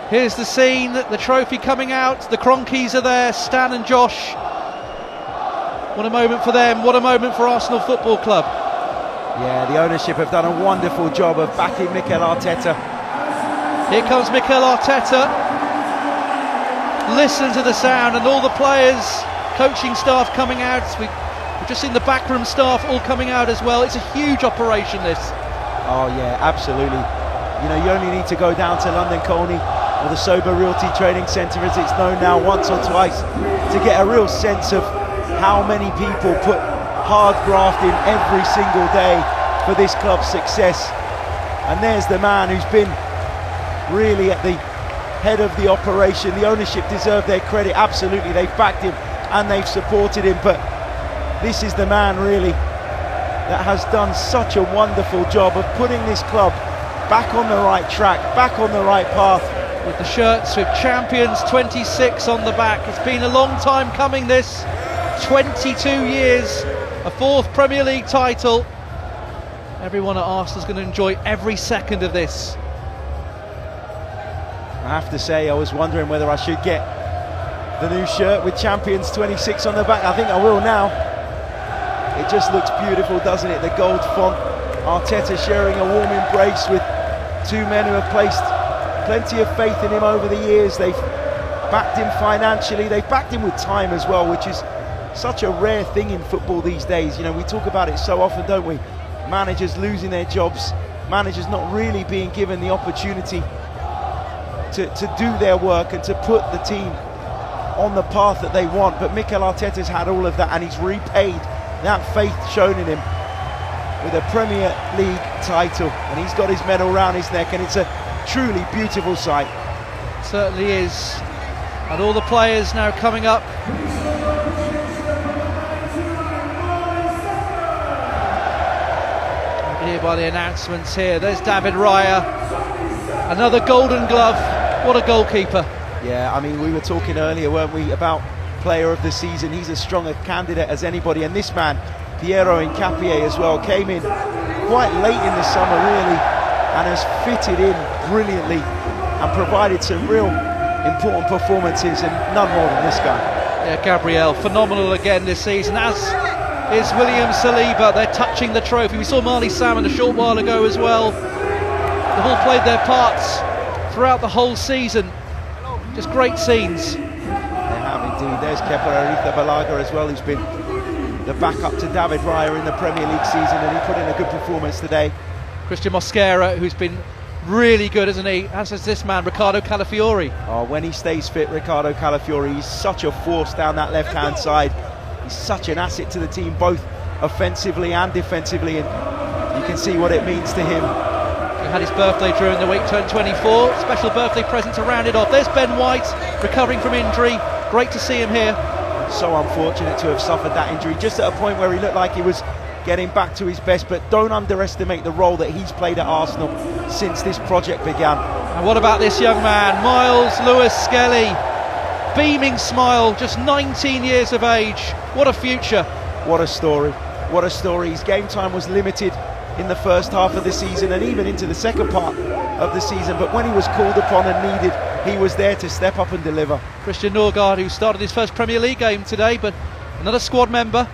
Here's the scene, the trophy coming out, the Cronkies are there, Stan and Josh. What a moment for them, what a moment for Arsenal Football Club. Yeah, the ownership have done a wonderful job of backing Mikel Arteta. Here comes Mikel Arteta. Listen to the sound, and all the players, coaching staff coming out. We've just seen the backroom staff all coming out as well. It's a huge operation, this. Oh yeah, absolutely. You know, you only need to go down to London Colney or the Sober Realty Training Centre, as it's known now, once or twice, to get a real sense of how many people put hard graft in every single day for this club's success. And there's the man who's been really at the head of the operation. The ownership deserve their credit, absolutely. They've backed him and they've supported him, but this is the man really that has done such a wonderful job of putting this club back on the right track, back on the right path. With the shirts with Champions 26 on the back. It's been a long time coming, this. 22 years, a fourth Premier League title. Everyone at Arsenal's going to enjoy every second of this. I have to say, I was wondering whether I should get the new shirt with Champions 26 on the back. I think I will now. It just looks beautiful, doesn't it? The gold font. Arteta sharing a warm embrace with two men who have placed plenty of faith in him over the years. They've backed him financially, they've backed him with time as well, which is such a rare thing in football these days. You know, we talk about it so often, don't we? Managers losing their jobs, managers not really being given the opportunity to do their work and to put the team on the path that they want. But Mikel Arteta's had all of that, and he's repaid that faith shown in him with a Premier League title, and he's got his medal round his neck, and it's a truly beautiful sight. It certainly is. And all the players now coming up. Here by the announcements here. There's David Raya. Another golden glove. What a goalkeeper. Yeah, I mean, we were talking earlier, weren't we, about player of the season. He's as strong a candidate as anybody, and this man, Piero Hincapié, as well, came in quite late in the summer really, and has fitted in brilliantly and provided some real important performances, and none more than this guy. Yeah, Gabriel, phenomenal again this season, as is William Saliba. They're touching the trophy. We saw Marley Salmon a short while ago as well. They've all played their parts throughout the whole season. Just great scenes. They have indeed. There's Kepa Arrizabalaga as well, who's been the backup to David Raya in the Premier League season, and he put in a good performance today. Christian Mosquera, who's been really good, hasn't he? As is this man, Ricardo Calafiori. Oh, when he stays fit, Ricardo Calafiori, he's such a force down that left-hand side. He's such an asset to the team, both offensively and defensively, and you can see what it means to him. He had his birthday during the week, turned 24. Special birthday present to round it off. There's Ben White, recovering from injury. Great to see him here. So unfortunate to have suffered that injury, just at a point where he looked like he was getting back to his best, but don't underestimate the role that he's played at Arsenal since this project began. And what about this young man, Miles Lewis Skelly? Beaming smile, just 19 years of age. What a future. What a story, what a story. His game time was limited in the first half of the season and even into the second part of the season, but when he was called upon and needed, he was there to step up and deliver. Christian Norgard, who started his first Premier League game today, but another squad member.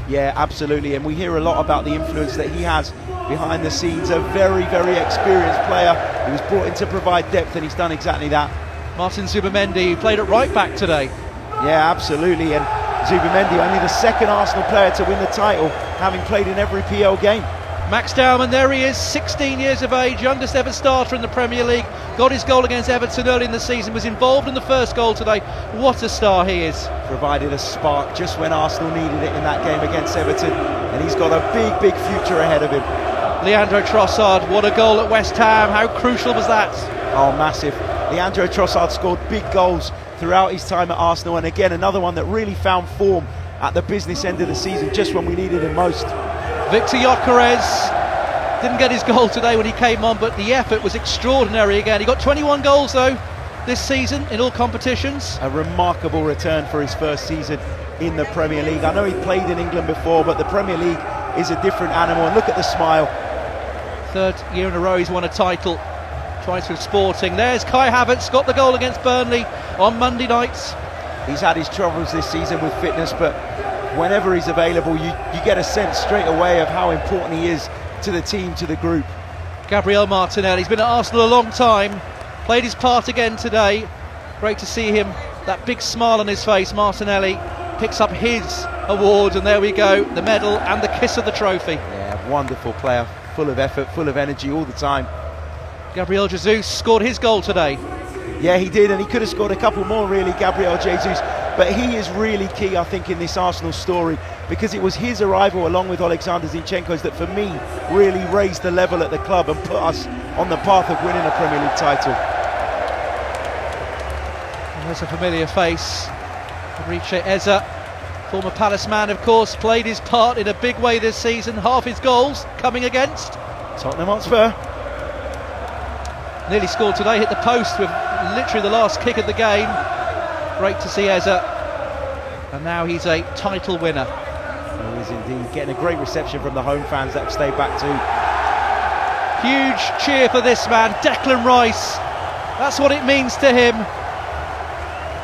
Yeah, absolutely, and we hear a lot about the influence that he has behind the scenes. A very, very experienced player who was brought in to provide depth, and he's done exactly that. Martin Zubimendi, who played at right back today. Yeah, absolutely, and Zubimendi, only the second Arsenal player to win the title, having played in every PL game. Max Dowman, there he is, 16 years of age, youngest ever starter in the Premier League. Got his goal against Everton early in the season, was involved in the first goal today. What a star he is. Provided a spark just when Arsenal needed it in that game against Everton, and he's got a big, big future ahead of him. Leandro Trossard, what a goal at West Ham. How crucial was that? Oh, massive. Leandro Trossard scored big goals throughout his time at Arsenal, and again, another one that really found form at the business end of the season, just when we needed him most. Victor Gyökeres didn't get his goal today when he came on, but the effort was extraordinary again. He got 21 goals though this season in all competitions. A remarkable return for his first season in the Premier League. I know he played in England before, but the Premier League is a different animal, and look at the smile. Third year in a row he's won a title. tries for Sporting. There's Kai Havertz, got the goal against Burnley on Monday nights. He's had his troubles this season with fitness, but whenever he's available, you get a sense straight away of how important he is to the team, to the group. Gabriel Martinelli, he's been at Arsenal a long time, played his part again today. Great to see him, that big smile on his face. Martinelli picks up his award, and there we go, the medal and the kiss of the trophy. Yeah, wonderful player, full of effort, full of energy all the time. Gabriel Jesus scored his goal today. Yeah, he did, and he could have scored a couple more really, Gabriel Jesus, but he is really key, I think, in this Arsenal story, because it was his arrival along with Alexander Zinchenko's that for me really raised the level at the club and put us on the path of winning a Premier League title. And there's a familiar face, Eberechi Eze, former Palace man of course, played his part in a big way this season, half his goals coming against Tottenham Hotspur. Nearly scored today, hit the post with literally the last kick of the game. Great to see Eze, and now he's a title winner. He is indeed, getting a great reception from the home fans that have stayed back too. Huge cheer for this man, Declan Rice. That's what it means to him.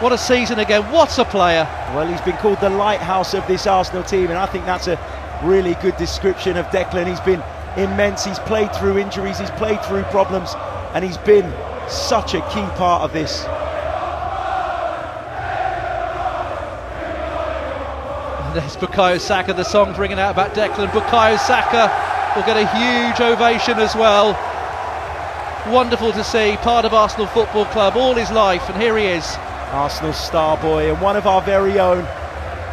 What a season again, what a player. Well, he's been called the lighthouse of this Arsenal team, and I think that's a really good description of Declan. He's been immense, he's played through injuries, he's played through problems, and he's been such a key part of this. And there's Bukayo Saka, the song's ringing out about Declan. Bukayo Saka will get a huge ovation as well. Wonderful to see, part of Arsenal Football Club all his life, and here he is. Arsenal star boy and one of our very own,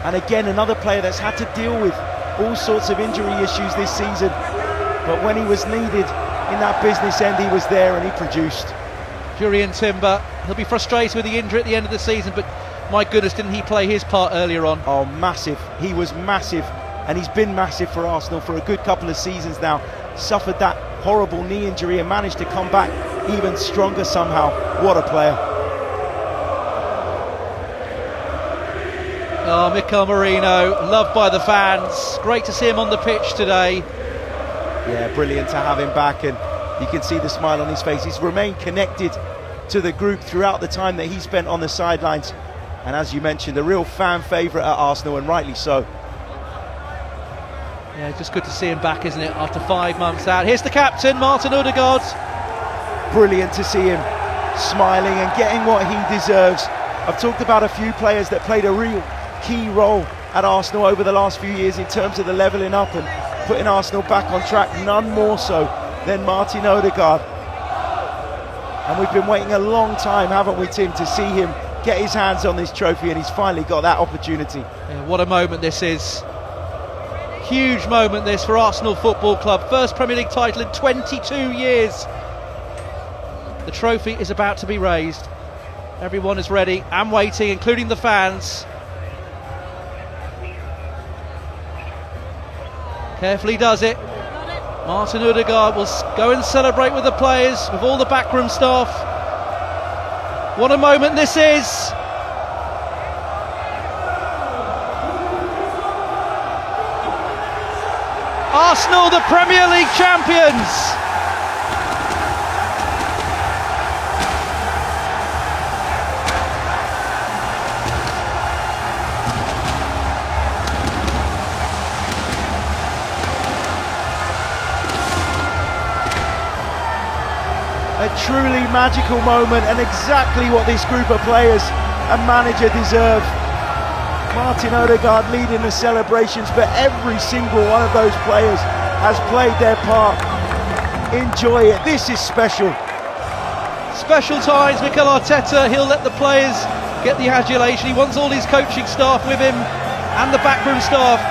and again another player that's had to deal with all sorts of injury issues this season, but when he was needed in that business end, he was there and he produced. Jurrien Timber, he'll be frustrated with the injury at the end of the season, but my goodness, didn't he play his part earlier on? Oh, massive. He was massive, and he's been massive for Arsenal for a good couple of seasons now. Suffered that horrible knee injury and managed to come back even stronger somehow. What a player. Oh, Mikel Merino, loved by the fans. Great to see him on the pitch today. Yeah, brilliant to have him back, and you can see the smile on his face. He's remained connected to the group throughout the time that he spent on the sidelines, and as you mentioned, a real fan favourite at Arsenal, and rightly so. Yeah, just good to see him back, isn't it, after 5 months out. Here's the captain, Martin Odegaard. Brilliant to see him smiling and getting what he deserves. I've talked about a few players that played a real key role at Arsenal over the last few years in terms of the levelling up and putting Arsenal back on track, none more so than Martin Odegaard. And we've been waiting a long time, haven't we, Tim, to see him get his hands on this trophy, and he's finally got that opportunity. Yeah, what a moment this is. Huge moment this for Arsenal Football Club. First Premier League title in 22 years. The trophy is about to be raised. Everyone is ready and waiting, including the fans. Carefully does it. Martin Odegaard will go and celebrate with the players, with all the backroom staff. What a moment this is. Arsenal, the Premier League champions. A truly magical moment, and exactly what this group of players and manager deserve. Martin Odegaard leading the celebrations, but every single one of those players has played their part. Enjoy it, this is special. Special times, Mikel Arteta, he'll let the players get the adulation. He wants all his coaching staff with him and the backroom staff.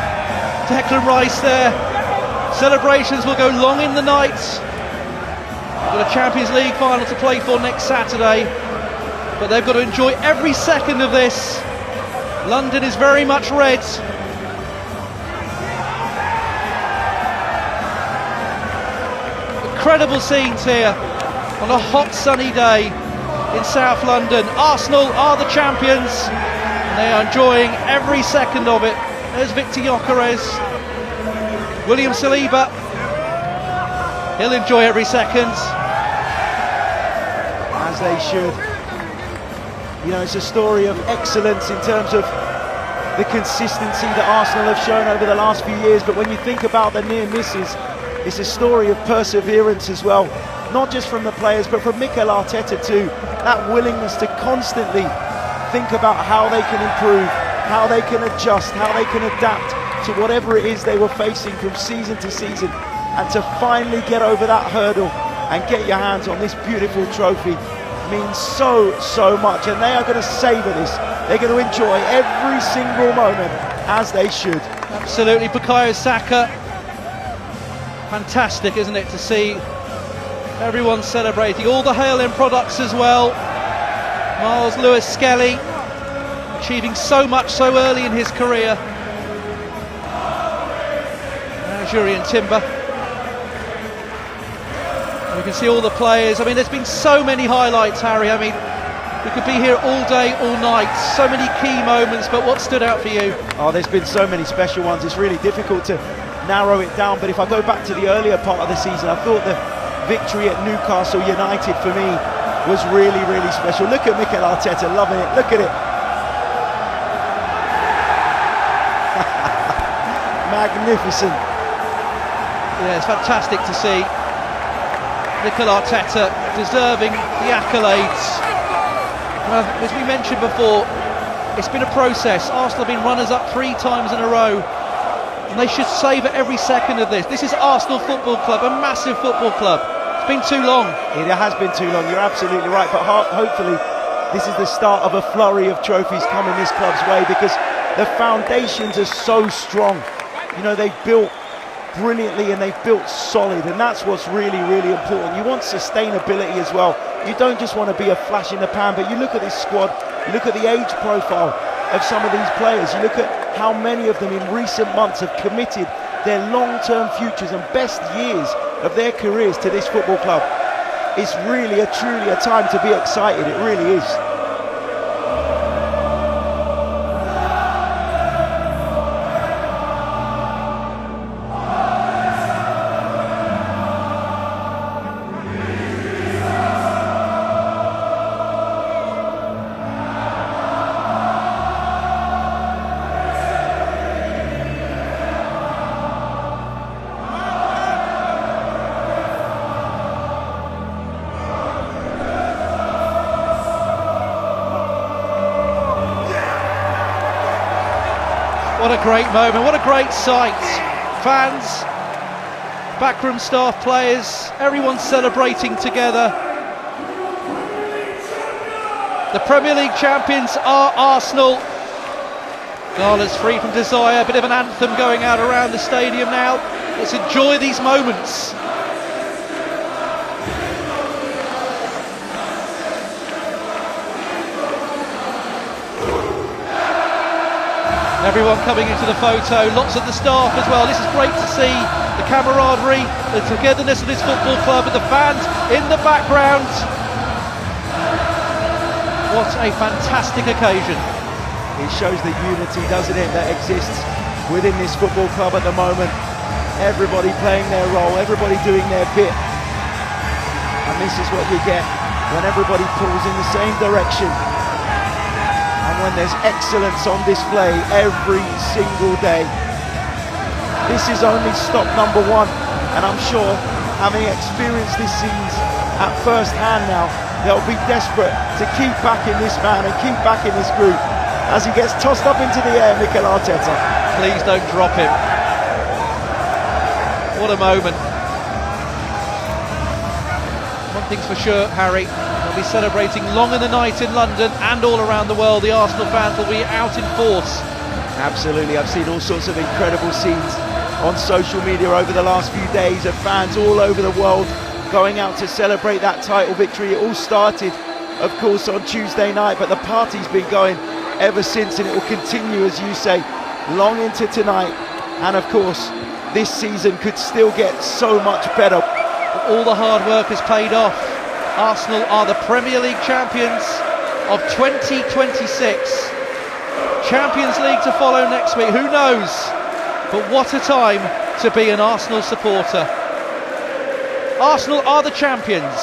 Declan Rice there. Celebrations will go long in the night. Got a Champions League final to play for next Saturday, but they've got to enjoy every second of this. London is very much red. Incredible scenes here on a hot sunny day in South London. Arsenal are the champions and they are enjoying every second of it. There's Victor Gyökeres, William Saliba, he'll enjoy every second. they should. You know, it's a story of excellence in terms of the consistency that Arsenal have shown over the last few years, but when you think about the near misses, it's a story of perseverance as well, not just from the players but from Mikel Arteta too. That willingness to constantly think about how they can improve, how they can adjust, how they can adapt to whatever it is they were facing from season to season, and to finally get over that hurdle and get your hands on this beautiful trophy means so much, and they are going to savour this. They're going to enjoy every single moment, as they should. Absolutely. Bukayo Saka, fantastic, isn't it, to see everyone celebrating, all the Hale End products as well. Miles Lewis Skelly achieving so much so early in his career. Now Jurrien Timber. And we can see all the players. I mean, there's been so many highlights, Harry. I mean, we could be here all day, all night. So many key moments, but what stood out for you? Oh, there's been so many special ones. It's really difficult to narrow it down, but if I go back to the earlier part of the season, I thought the victory at Newcastle United for me was really special. Look at Mikel Arteta, loving it. Look at it. Magnificent. Yeah, it's fantastic to see Mikel Arteta deserving the accolades. Well, as we mentioned before, it's been a process. Arsenal have been runners-up 3 times in a row, and they should savour every second of this. This is Arsenal Football Club, a massive football club. It's been too long. It has been too long, you're absolutely right, but hopefully this is the start of a flurry of trophies coming this club's way, because the foundations are so strong. You know, they've built brilliantly and they've built solid, and that's what's really important. You want sustainability as well. You don't just want to be a flash in the pan, but you look at this squad, you look at the age profile of some of these players, you look at how many of them in recent months have committed their long-term futures and best years of their careers to this football club. It's really truly a time to be excited, it really is. What a great moment, what a great sight. Fans, backroom staff, players, everyone celebrating together. The Premier League champions are Arsenal. Gala's Free From Desire, a bit of an anthem going out around the stadium now. Let's enjoy these moments. Everyone coming into the photo, lots of the staff as well. This is great to see, the camaraderie, the togetherness of this football club, and the fans in the background. What a fantastic occasion. It shows the unity, doesn't it, that exists within this football club at the moment. Everybody playing their role, everybody doing their bit. And this is what you get when everybody pulls in the same direction. And when there's excellence on display every single day. This is only stop number 1, and I'm sure, having experienced this season at first hand now, they'll be desperate to keep backing this man and keep backing this group as he gets tossed up into the air, Mikel Arteta. Please don't drop him. What a moment. One thing's for sure, Harry, they'll be celebrating long in the night in London and all around the world. The Arsenal fans will be out in force. Absolutely, I've seen all sorts of incredible scenes on social media over the last few days of fans all over the world going out to celebrate that title victory. It all started, of course, on Tuesday night, but the party's been going ever since, and it will continue, as you say, long into tonight. And of course, this season could still get so much better. All the hard work has paid off. Arsenal are the Premier League champions of 2026. Champions League to follow next week, who knows? But what a time to be an Arsenal supporter. Arsenal are the champions.